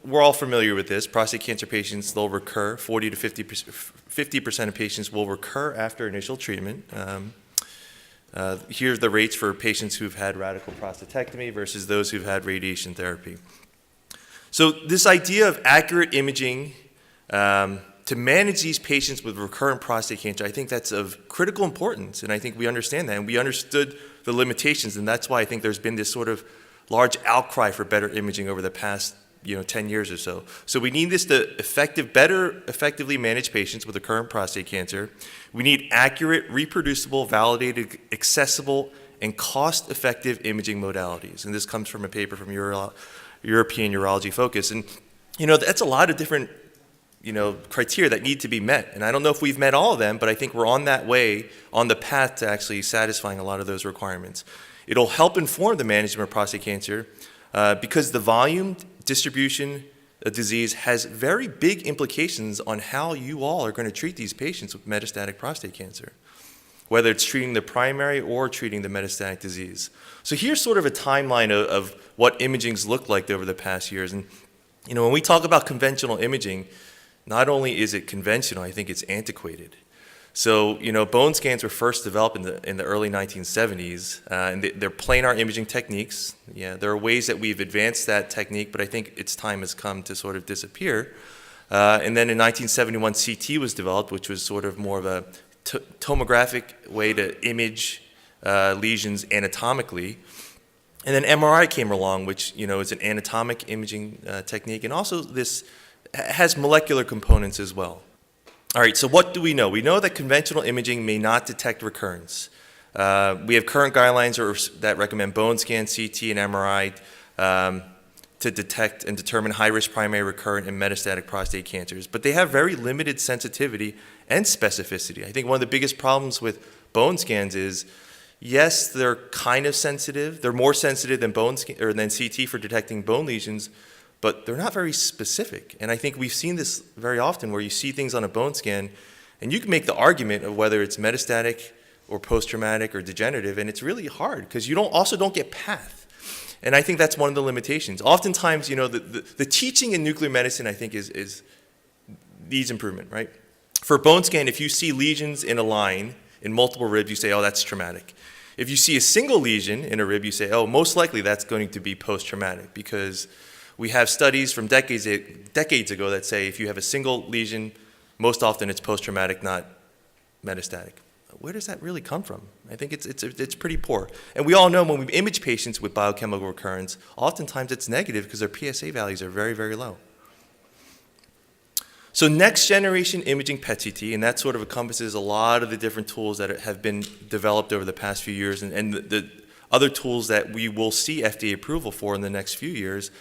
we're all familiar with this. Prostate cancer patients, they'll recur. 40 to 50% of patients will recur after initial treatment. Here's the rates for patients who've had radical prostatectomy versus those who've had radiation therapy. So this idea of accurate imaging to manage these patients with recurrent prostate cancer, I think that's of critical importance, and I think we understand that, and we understood the limitations, and that's why I think there's been this sort of large outcry for better imaging over the past 10 years or so. So we need this to better effectively manage patients with recurrent prostate cancer. We need accurate, reproducible, validated, accessible, and cost-effective imaging modalities. And this comes from a paper from European Urology Focus. And that's a lot of different criteria that need to be met. And I don't know if we've met all of them, but I think we're on that way, on the path to actually satisfying a lot of those requirements. It'll help inform the management of prostate cancer because the volume distribution of disease has very big implications on how you all are going to treat these patients with metastatic prostate cancer, whether it's treating the primary or treating the metastatic disease. So here's sort of a timeline of what imaging's looked like over the past years. And when we talk about conventional imaging, not only is it conventional, I think it's antiquated. So, bone scans were first developed in the early 1970s, and they're planar imaging techniques. Yeah, there are ways that we've advanced that technique, but I think its time has come to sort of disappear. And then in 1971, CT was developed, which was sort of more of a tomographic way to image lesions anatomically. And then MRI came along, which, is an anatomic imaging technique, and also this has molecular components as well. All right, so what do we know? We know that conventional imaging may not detect recurrence. We have current guidelines that recommend bone scan, CT, and MRI to detect and determine high-risk primary recurrent and metastatic prostate cancers, but they have very limited sensitivity and specificity. I think one of the biggest problems with bone scans is, yes, they're kind of sensitive. They're more sensitive than than CT for detecting bone lesions, but they're not very specific. And I think we've seen this very often where you see things on a bone scan and you can make the argument of whether it's metastatic or post-traumatic or degenerative, and it's really hard because you also don't get path. And I think that's one of the limitations. Oftentimes, the teaching in nuclear medicine, I think, needs improvement, right? For a bone scan, if you see lesions in a line in multiple ribs, you say, oh, that's traumatic. If you see a single lesion in a rib, you say, oh, most likely that's going to be post-traumatic, because we have studies from decades ago that say if you have a single lesion, most often it's post-traumatic, not metastatic. Where does that really come from? I think it's pretty poor. And we all know when we image patients with biochemical recurrence, oftentimes it's negative because their PSA values are very, very low. So next generation imaging PET-CT, and that sort of encompasses a lot of the different tools that have been developed over the past few years, and the other tools that we will see FDA approval for in the next few years,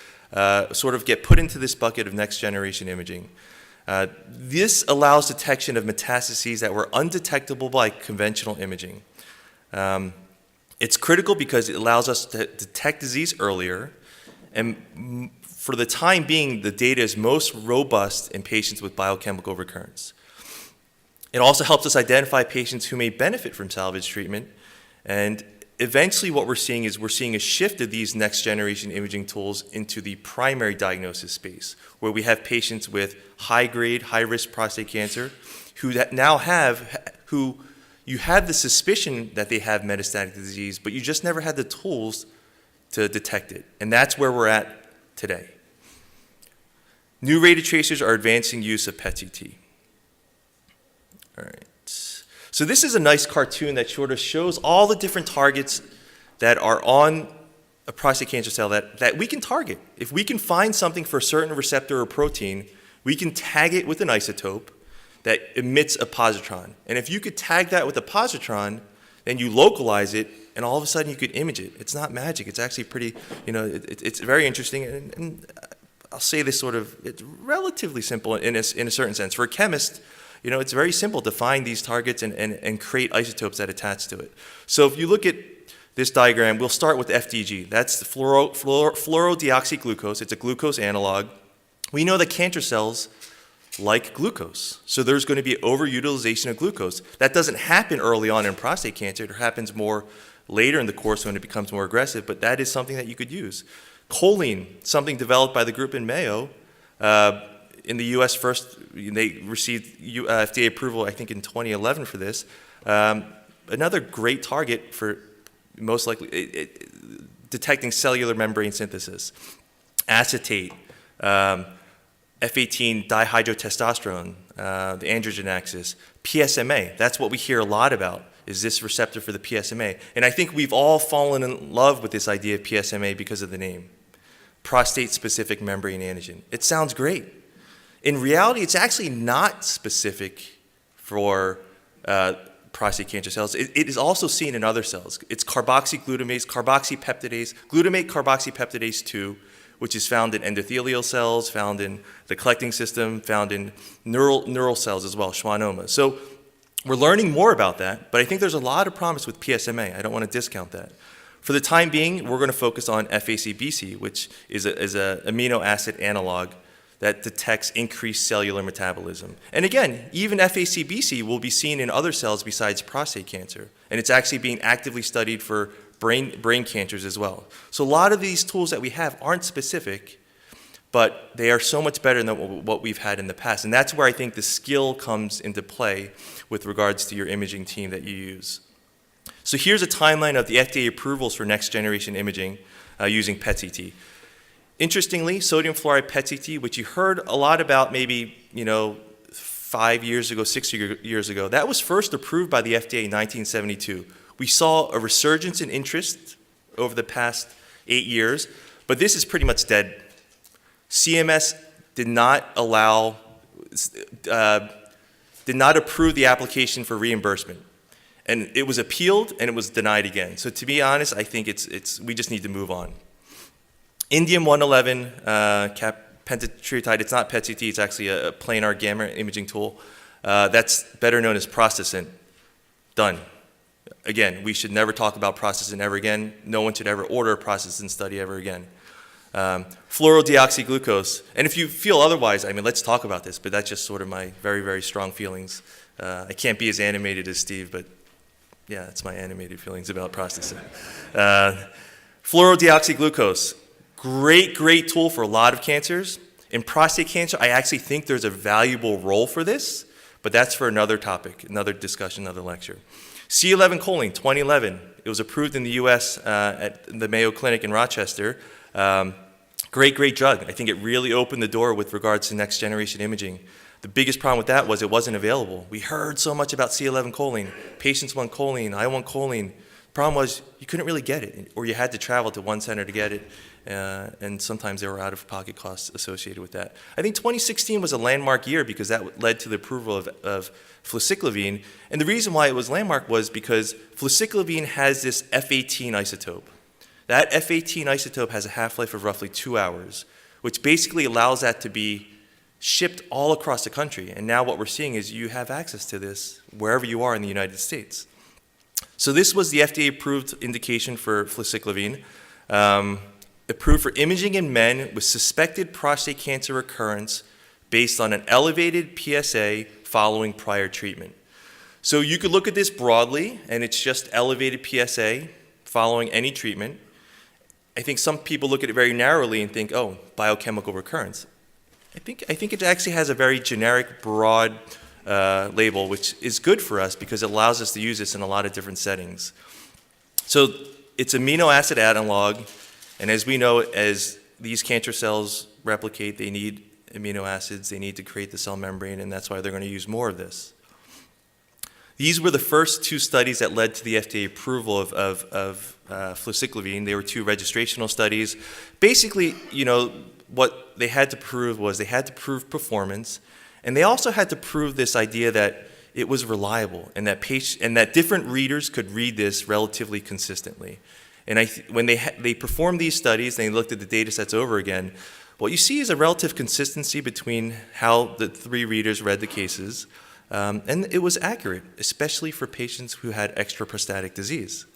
sort of get put into this bucket of next generation imaging. This allows detection of metastases that were undetectable by conventional imaging. It's critical because it allows us to detect disease earlier, and for the time being, the data is most robust in patients with biochemical recurrence. It also helps us identify patients who may benefit from salvage treatment, and eventually what we're seeing a shift of these next generation imaging tools into the primary diagnosis space, where we have patients with high-grade, high-risk prostate cancer who you have the suspicion that they have metastatic disease, but you just never had the tools to detect it. And that's where we're at today. New radiotracers tracers are advancing use of PET-CT. All right. So this is a nice cartoon that sort of shows all the different targets that are on a prostate cancer cell that we can target. If we can find something for a certain receptor or protein, we can tag it with an isotope that emits a positron. And if you could tag that with a positron, then you localize it, and all of a sudden you could image it. It's not magic. It's actually pretty, it's very interesting. And I'll say this it's relatively simple in a certain sense. For a chemist, it's very simple to find these targets and create isotopes that attach to it. So if you look at this diagram, we'll start with FDG. That's the fluorodeoxyglucose. It's a glucose analog. We know that cancer cells like glucose. So there's going to be overutilization of glucose. That doesn't happen early on in prostate cancer. It happens more later in the course when it becomes more aggressive, but that is something that you could use. Choline, something developed by the group in Mayo, In the U.S. first, they received FDA approval, I think, in 2011 for this. Another great target for most likely detecting cellular membrane synthesis. Acetate, F18 dihydrotestosterone, the androgen axis, PSMA. That's what we hear a lot about, is this receptor for the PSMA. And I think we've all fallen in love with this idea of PSMA because of the name. Prostate-specific membrane antigen. It sounds great. In reality, it's actually not specific for prostate cancer cells. It is also seen in other cells. It's carboxyglutamate, carboxypeptidase 2, which is found in endothelial cells, found in the collecting system, found in neural cells as well, schwannoma. So we're learning more about that, but I think there's a lot of promise with PSMA. I don't want to discount that. For the time being, we're going to focus on FACBC, which is an amino acid analog that detects increased cellular metabolism. And again, even FACBC will be seen in other cells besides prostate cancer, and it's actually being actively studied for brain cancers as well. So a lot of these tools that we have aren't specific, but they are so much better than what we've had in the past. And that's where I think the skill comes into play with regards to your imaging team that you use. So here's a timeline of the FDA approvals for next generation imaging using PET-CT. Interestingly, sodium fluoride PET-CT, which you heard a lot about maybe 5 years ago, 6 years ago, that was first approved by the FDA in 1972. We saw a resurgence in interest over the past 8 years, but this is pretty much dead. CMS did not approve the application for reimbursement. And it was appealed and it was denied again. So to be honest, I think we just need to move on. Indium-111 pentatriotide, it's not PET-CT, it's actually a planar gamma imaging tool. That's better known as Prostascent. Done. Again, we should never talk about Prostascent ever again. No one should ever order a Prostascent study ever again. Fluorodeoxyglucose, and if you feel otherwise, I mean, let's talk about this, but that's just sort of my very, very strong feelings. I can't be as animated as Steve, but yeah, that's my animated feelings about Prostascent. Fluorodeoxyglucose, great tool for a lot of cancers. In prostate cancer, I actually think there's a valuable role for this, but that's for another topic, another discussion, another lecture. C11 choline, 2011. It was approved in the U.S. At the Mayo Clinic in Rochester. Great drug. I think it really opened the door with regards to next generation imaging. The biggest problem with that was it wasn't available. We heard so much about C11 choline. Patients want choline, I want choline. The problem was you couldn't really get it, or you had to travel to one center to get it, and sometimes there were out-of-pocket costs associated with that. I think 2016 was a landmark year because that led to the approval of Fluciclovine, and the reason why it was landmark was because Fluciclovine has this F18 isotope. That F18 isotope has a half-life of roughly 2 hours, which basically allows that to be shipped all across the country. And now what we're seeing is you have access to this wherever you are in the United States. So this was the FDA-approved indication for Fluciclovine, approved for imaging in men with suspected prostate cancer recurrence based on an elevated PSA following prior treatment. So you could look at this broadly, and it's just elevated PSA following any treatment. I think some people look at it very narrowly and think, oh, biochemical recurrence. I think it actually has a very generic, broad label, which is good for us because it allows us to use this in a lot of different settings. So it's amino acid analog, and as we know, as these cancer cells replicate, they need amino acids, they need to create the cell membrane, and that's why they're going to use more of this. These were the first 2 studies that led to the FDA approval of Fluciclovine. They were 2 registrational studies. Basically, what they had to prove was they had to prove performance, and they also had to prove this idea that it was reliable and that different readers could read this relatively consistently. And when they performed these studies, and they looked at the data sets over again, what you see is a relative consistency between how the 3 readers read the cases, and it was accurate, especially for patients who had extraprostatic disease.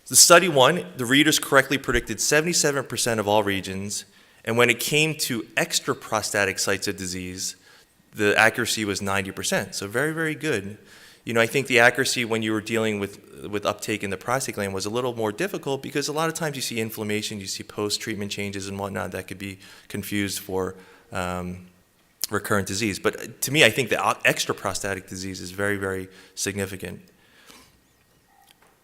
The study 1, the readers correctly predicted 77% of all regions, and when it came to extraprostatic sites of disease, the accuracy was 90%, so very, very good. I think the accuracy when you were dealing with uptake in the prostate gland was a little more difficult because a lot of times you see inflammation, you see post-treatment changes and whatnot that could be confused for recurrent disease. But to me, I think the extraprostatic disease is very, very significant.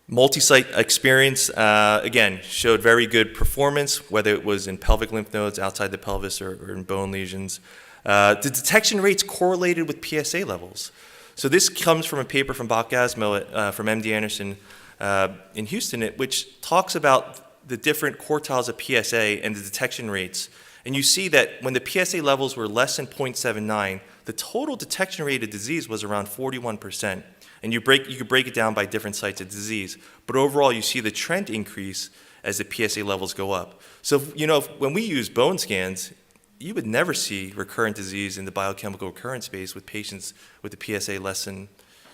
Multi-site experience, again, showed very good performance, whether it was in pelvic lymph nodes, outside the pelvis, or in bone lesions. The detection rates correlated with PSA levels. So this comes from a paper from Bach-Gasmo from MD Anderson in Houston, which talks about the different quartiles of PSA and the detection rates. And you see that when the PSA levels were less than 0.79, the total detection rate of disease was around 41%. And you could break it down by different sites of disease. But overall, you see the trend increase as the PSA levels go up. So, when we use bone scans, you would never see recurrent disease in the biochemical recurrence space with patients with the PSA less than,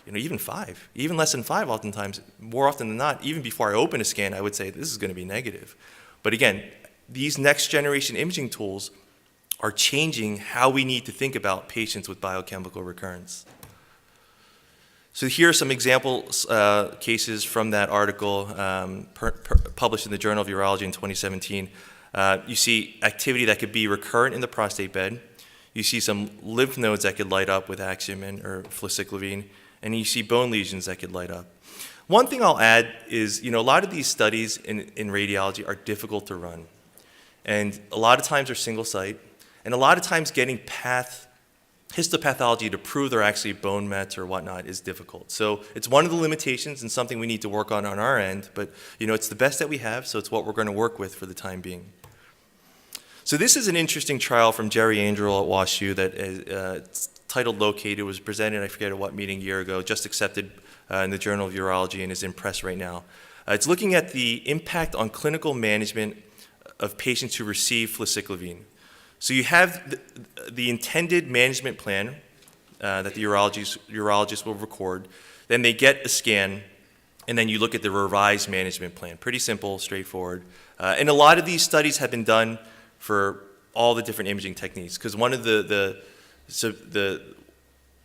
even 5. Even less than 5 oftentimes, more often than not, even before I open a scan, I would say this is going to be negative. But again, these next generation imaging tools are changing how we need to think about patients with biochemical recurrence. So here are some example cases from that article published in the Journal of Urology in 2017. You see activity that could be recurrent in the prostate bed. You see some lymph nodes that could light up with Axiom or Fluciclovine, and you see bone lesions that could light up. One thing I'll add is, a lot of these studies in radiology are difficult to run. And a lot of times they're single site, and a lot of times getting histopathology to prove they're actually bone mets or whatnot is difficult. So it's one of the limitations and something we need to work on our end, but it's the best that we have, so it's what we're going to work with for the time being. So this is an interesting trial from Jerry Angel at WashU that is titled Located. It was presented, I forget at what meeting, a year ago, just accepted in the Journal of Urology and is in press right now. It's looking at the impact on clinical management of patients who receive fluciclovine. So you have the intended management plan that the urologist will record. Then they get a scan, and then you look at the revised management plan. Pretty simple, straightforward. And a lot of these studies have been done for all the different imaging techniques, because one of the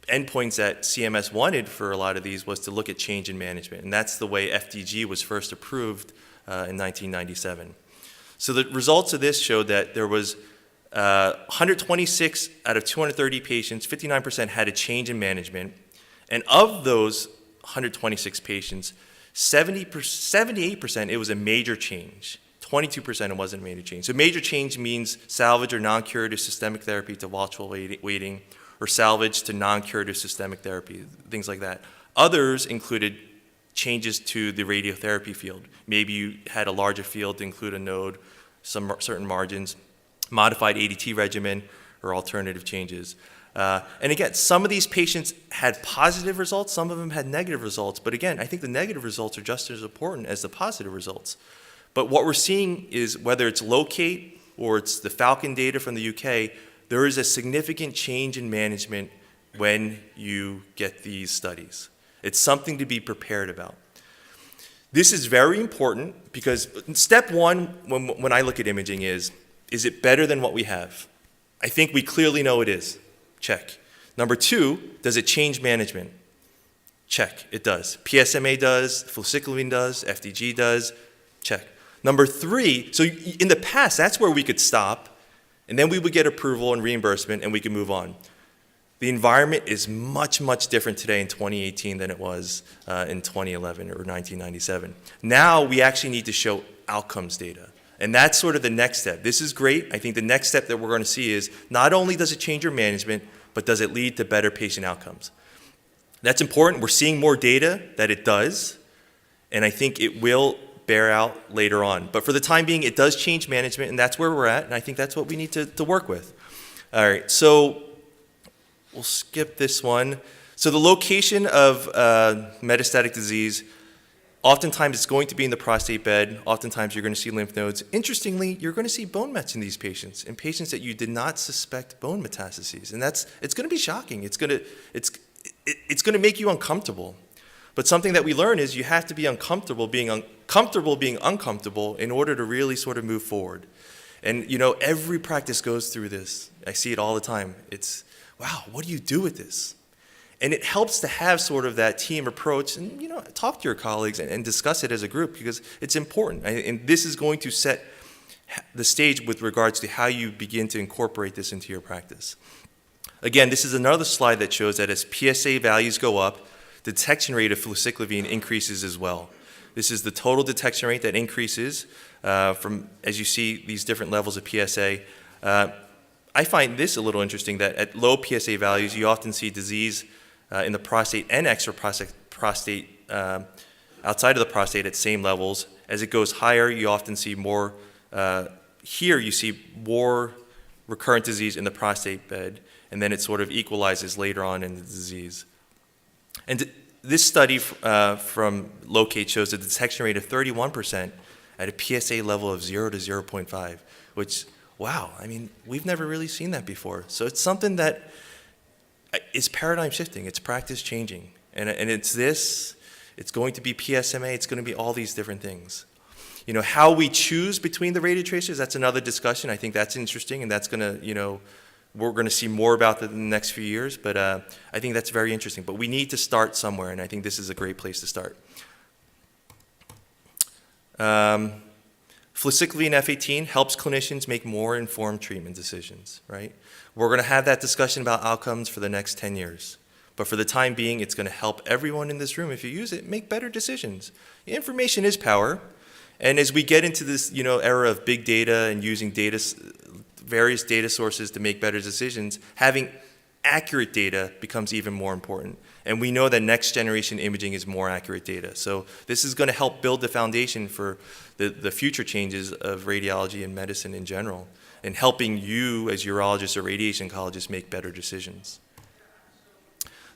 endpoints that CMS wanted for a lot of these was to look at change in management, and that's the way FDG was first approved in 1997. So the results of this showed that there was 126 out of 230 patients, 59% had a change in management. And of those 126 patients, 78% it was a major change. 22% it wasn't a major change. So major change means salvage or non-curative systemic therapy to watchful waiting, or salvage to non-curative systemic therapy, things like that. Others included changes to the radiotherapy field. Maybe you had a larger field to include a node, some certain margins, modified ADT regimen, or alternative changes. And again, some of these patients had positive results, some of them had negative results. But again, I think the negative results are just as important as the positive results. But what we're seeing is, whether it's Locate or it's the Falcon data from the UK, there is a significant change in management when you get these studies. It's something to be prepared about. This is very important because step one, when I look at imaging, is it better than what we have? I think we clearly know it is. Check. Number two, does it change management? Check, it does. PSMA does, fluciclovine does, FDG does, check. Number three, so in the past, that's where we could stop, and then we would get approval and reimbursement, and we could move on. The environment is much, much different today in 2018 than it was in 2011 or 1997. Now we actually need to show outcomes data. And that's sort of the next step. This is great. I think the next step that we're going to see is not only does it change your management, but does it lead to better patient outcomes? That's important. We're seeing more data that it does, and I think it will bear out later on. But for the time being, it does change management, and that's where we're at, and I think that's what we need to work with. All right, so we'll skip this one. So the location of metastatic disease, oftentimes it's going to be in the prostate bed. Oftentimes you're going to see lymph nodes. Interestingly, you're going to see bone mets in these patients, in patients that you did not suspect bone metastases. And it's going to be shocking. It's going to make you uncomfortable. But something that we learn is you have to be uncomfortable being uncomfortable in order to really sort of move forward. And every practice goes through this. I see it all the time. It's, wow, what do you do with this? And it helps to have sort of that team approach and, talk to your colleagues and discuss it as a group because it's important. And this is going to set the stage with regards to how you begin to incorporate this into your practice. Again, this is another slide that shows that as PSA values go up, the detection rate of fluciclovine increases as well. This is the total detection rate that increases from, as you see, these different levels of PSA. I find this a little interesting that at low PSA values, you often see disease in the prostate and extraprostate outside of the prostate at same levels. As it goes higher, you often see more, here you see more recurrent disease in the prostate bed, and then it sort of equalizes later on in the disease. And this study from Locate shows a detection rate of 31% at a PSA level of 0 to 0.5, which, wow, I mean, we've never really seen that before. So it's something that is paradigm shifting, it's practice changing. And it's going to be PSMA, it's going to be all these different things. How we choose between the radio tracers, that's another discussion. I think that's interesting, and that's going to, we're going to see more about that in the next few years, but I think that's very interesting. But we need to start somewhere, and I think this is a great place to start. Fluciclovine F18 helps clinicians make more informed treatment decisions, right? We're going to have that discussion about outcomes for the next 10 years. But for the time being, it's going to help everyone in this room, if you use it, make better decisions. Information is power. And as we get into this, era of big data and using various data sources to make better decisions, having accurate data becomes even more important. And we know that next generation imaging is more accurate data. So this is going to help build the foundation for the future changes of radiology and medicine in general, and helping you as urologists or radiation oncologists make better decisions.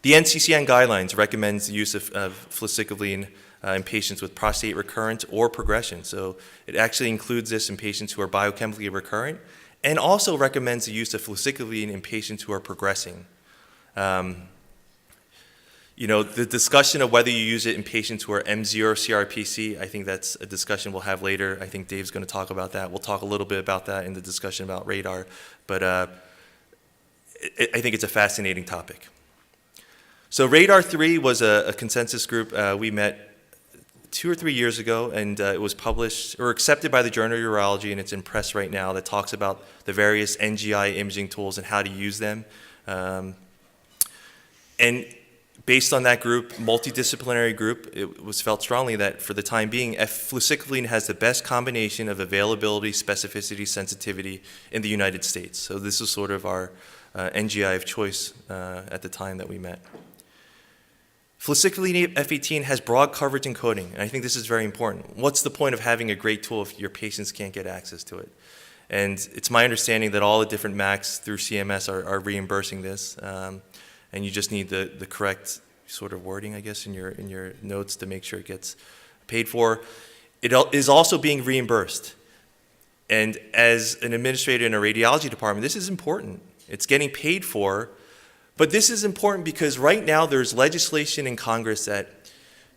The NCCN guidelines recommends the use of fluciclovine in patients with prostate recurrence or progression. So it actually includes this in patients who are biochemically recurrent, and also recommends the use of fluciclovine in patients who are progressing. The discussion of whether you use it in patients who are M0 CRPC, I think that's a discussion we'll have later. I think Dave's going to talk about that. We'll talk a little bit about that in the discussion about radar, but I think it's a fascinating topic. So Radar 3 was a consensus group. We met 2 or 3 years ago, and it was published or accepted by the Journal of Urology, and it's in press right now, that talks about the various NGI imaging tools and how to use them. And based on that group, multidisciplinary group, it was felt strongly that for the time being, fluciclovine has the best combination of availability, specificity, sensitivity in the United States. So this is sort of our NGI of choice at the time that we met. Fluciclovine F18 has broad coverage and coding, and I think this is very important. What's the point of having a great tool if your patients can't get access to it? And it's my understanding that all the different MACs through CMS are reimbursing this, and you just need the correct sort of wording, I guess, in your notes to make sure it gets paid for. It is also being reimbursed. And as an administrator in a radiology department, this is important. It's getting paid for. But this is important because right now there's legislation in Congress that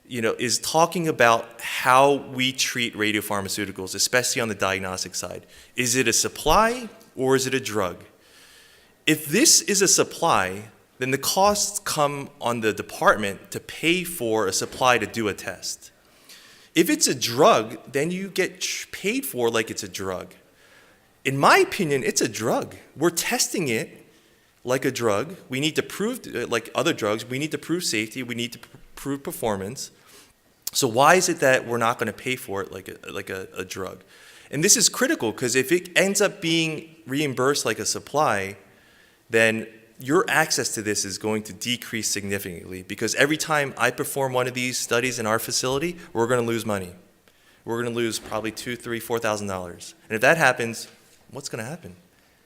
is talking about how we treat radiopharmaceuticals, especially on the diagnostic side. Is it a supply or is it a drug? If this is a supply, then the costs come on the department to pay for a supply to do a test. If it's a drug, then you get paid for like it's a drug. In my opinion, it's a drug. We're testing it like a drug. We need to prove, like other drugs, we need to prove safety, we need to prove performance. So why is it that we're not going to pay for it like a drug? And this is critical because if it ends up being reimbursed like a supply, then your access to this is going to decrease significantly, because every time I perform one of these studies in our facility, we're going to lose money. We're going to lose probably $2,000, $3,000, $4,000. And if that happens, what's going to happen?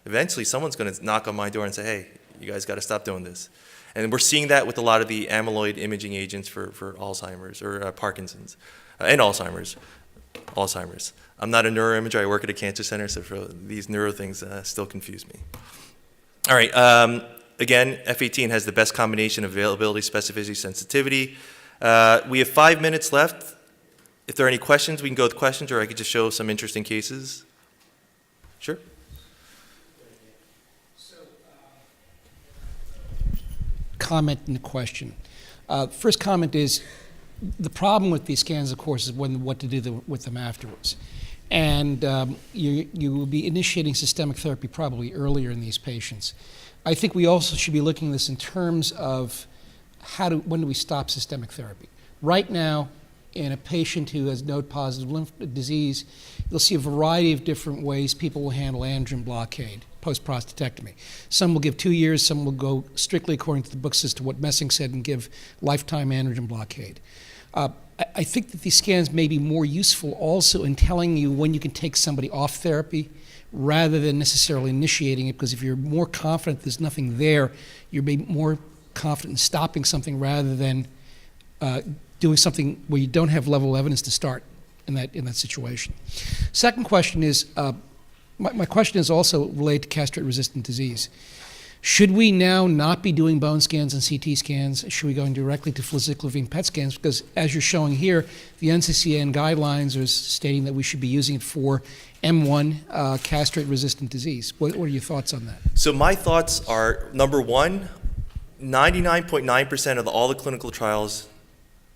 Eventually, someone's going to knock on my door and say, hey, you guys got to stop doing this. And we're seeing that with a lot of the amyloid imaging agents for Alzheimer's or Parkinson's and Alzheimer's. I'm not a neuroimager. I work at a cancer center, so for these neuro things still confuse me. All right. Again, F18 has the best combination of availability, specificity, sensitivity. We have 5 minutes left. If there are any questions, we can go with questions, or I could just show some interesting cases. Sure. comment and a question. First comment is, the problem with these scans, of course, is what to do with them afterwards. And you will be initiating systemic therapy probably earlier in these patients. I think we also should be looking at this in terms of when do we stop systemic therapy? Right now, in a patient who has node-positive lymph disease, you'll see a variety of different ways people will handle androgen blockade post-prostatectomy. Some will give 2 years, some will go strictly according to the books as to what Messing said and give lifetime androgen blockade. I think that these scans may be more useful also in telling you when you can take somebody off therapy rather than necessarily initiating it, because if you're more confident there's nothing there, you're more confident in stopping something rather than doing something where you don't have level of evidence to start in that situation. Second question is, my question is also related to castrate-resistant disease. Should we now not be doing bone scans and CT scans? Should we go directly to fluciclovine PET scans? Because as you're showing here, the NCCN guidelines are stating that we should be using it for M1 castrate-resistant disease. What are your thoughts on that? So my thoughts are, number one, 99.9% of all the clinical trials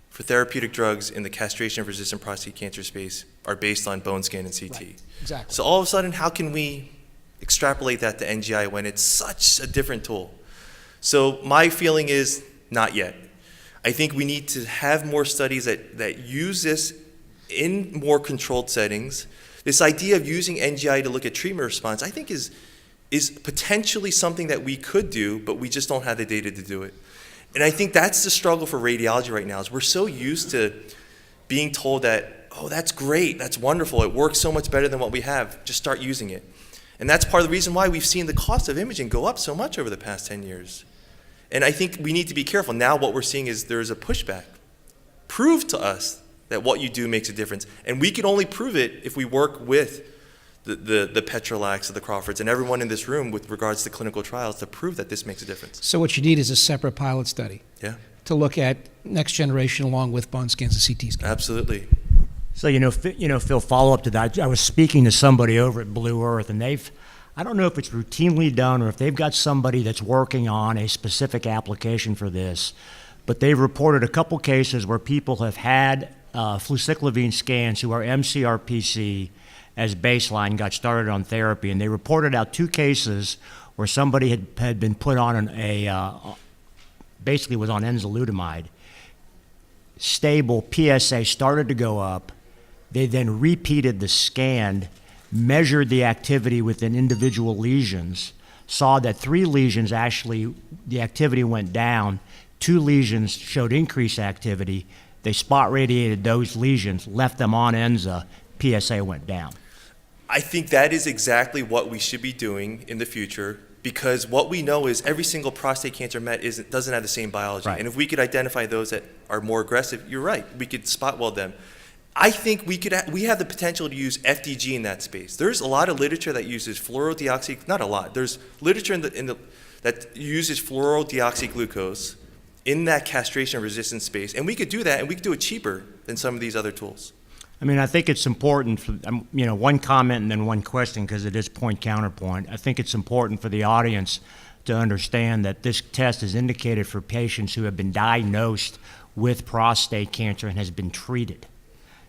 for therapeutic drugs in the castration-resistant prostate cancer space are based on bone scan and CT. Right. Exactly. So all of a sudden, how can we extrapolate that to NGI when it's such a different tool? So my feeling is not yet. I think we need to have more studies that use this in more controlled settings. This idea of using NGI to look at treatment response, I think is potentially something that we could do, but we just don't have the data to do it. And I think that's the struggle for radiology right now, is we're so used to being told that, oh, that's great, that's wonderful, it works so much better than what we have, just start using it. And that's part of the reason why we've seen the cost of imaging go up so much over the past 10 years. And I think we need to be careful. Now what we're seeing is there's a pushback. Prove to us that what you do makes a difference. And we can only prove it if we work with the Petrolacs, the Crawfords, and everyone in this room with regards to clinical trials to prove that this makes a difference. So what you need is a separate pilot study. Yeah. To look at next generation along with bone scans and CT scans. Absolutely. So, Phil, follow up to that. I was speaking to somebody over at Blue Earth, and I don't know if it's routinely done or if they've got somebody that's working on a specific application for this, but they've reported a couple cases where people have had fluciclovine scans who are MCRPC as baseline, got started on therapy, and they reported out 2 cases where somebody had been put on basically was on enzalutamide. Stable PSA started to go up. They then repeated the scan, measured the activity within individual lesions, saw that 3 lesions actually, the activity went down, 2 lesions showed increased activity. They spot radiated those lesions, left them on Enza, PSA went down. I think that is exactly what we should be doing in the future, because what we know is every single prostate cancer met doesn't have the same biology. Right. And if we could identify those that are more aggressive, you're right, we could spot weld them. I think we have the potential to use FDG in that space. There's a lot of literature that uses fluorodeoxy, not a lot, there's literature that uses fluorodeoxyglucose in that castration-resistant space, and we could do that, and we could do it cheaper than some of these other tools. I mean, I think it's important for, one comment and then one question, because it is point-counterpoint. I think it's important for the audience to understand that this test is indicated for patients who have been diagnosed with prostate cancer and has been treated.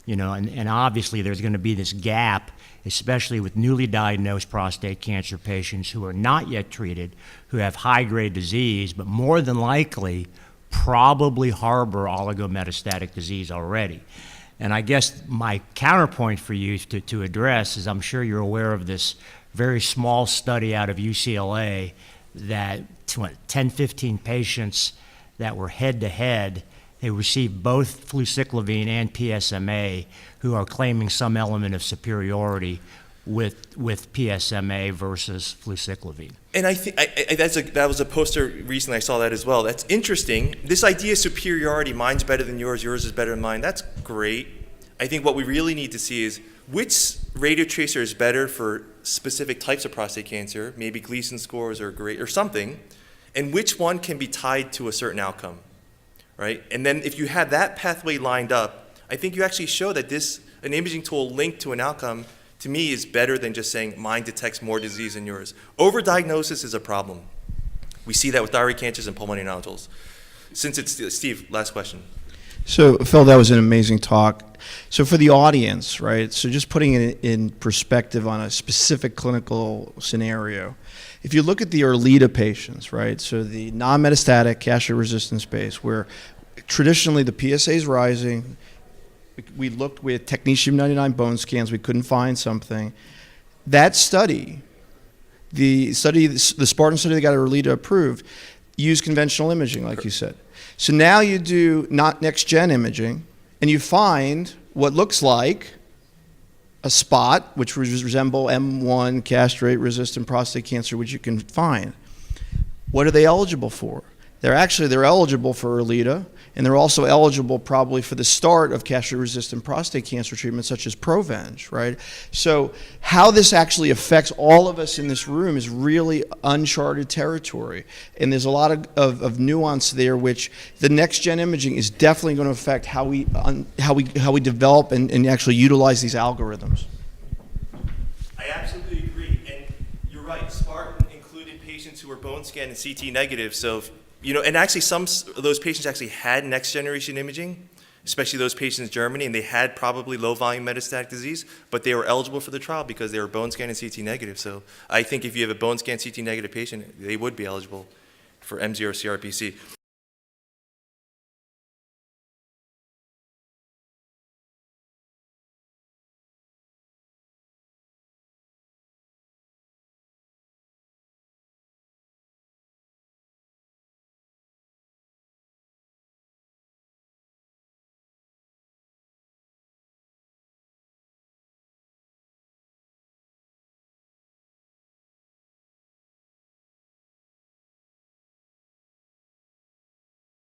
And obviously there's going to be this gap, especially with newly diagnosed prostate cancer patients who are not yet treated, who have high-grade disease, but more than likely probably harbor oligometastatic disease already. And I guess my counterpoint for you to address is, I'm sure you're aware of this very small study out of UCLA that 10, 15 patients that were head-to-head, they received both fluciclovine and PSMA, who are claiming some element of superiority with PSMA versus fluciclovine. And I think that was a poster recently, I saw that as well. That's interesting. This idea of superiority, mine's better than yours is better than mine, that's great. I think what we really need to see is which radio tracer is better for specific types of prostate cancer, maybe Gleason scores or something, and which one can be tied to a certain outcome, right? And then if you have that pathway lined up, I think you actually show that an imaging tool linked to an outcome, to me, is better than just saying mine detects more disease than yours. Overdiagnosis is a problem. We see that with thyroid cancers and pulmonary nodules. Since it's Steve, last question. So, Phil, that was an amazing talk. So for the audience, right, so just putting it in perspective on a specific clinical scenario, if you look at the Urolita patients, right, so the non-metastatic castrate-resistant space where traditionally the PSA is rising, we looked with technetium-99 bone scans, we couldn't find something. That study, the Spartan study that got Urolita approved, used conventional imaging, like you said. So now you do not next-gen imaging, and you find what looks like a spot, which resemble M1 castrate-resistant prostate cancer, which you can find. What are they eligible for? They're eligible for Urolita, and they're also eligible probably for the start of castrate-resistant prostate cancer treatment, such as Provenge, right? So how this actually affects all of us in this room is really uncharted territory, and there's a lot of nuance there, which the next-gen imaging is definitely going to affect how we develop and actually utilize these algorithms. I absolutely agree, and you're right. Spartan included patients who were bone scanned and CT negative, so and actually some of those patients actually had next generation imaging, especially those patients in Germany, and they had probably low volume metastatic disease, but they were eligible for the trial because they were bone scanned and CT negative. So I think if you have a bone scan CT negative patient, they would be eligible for M0 CRPC.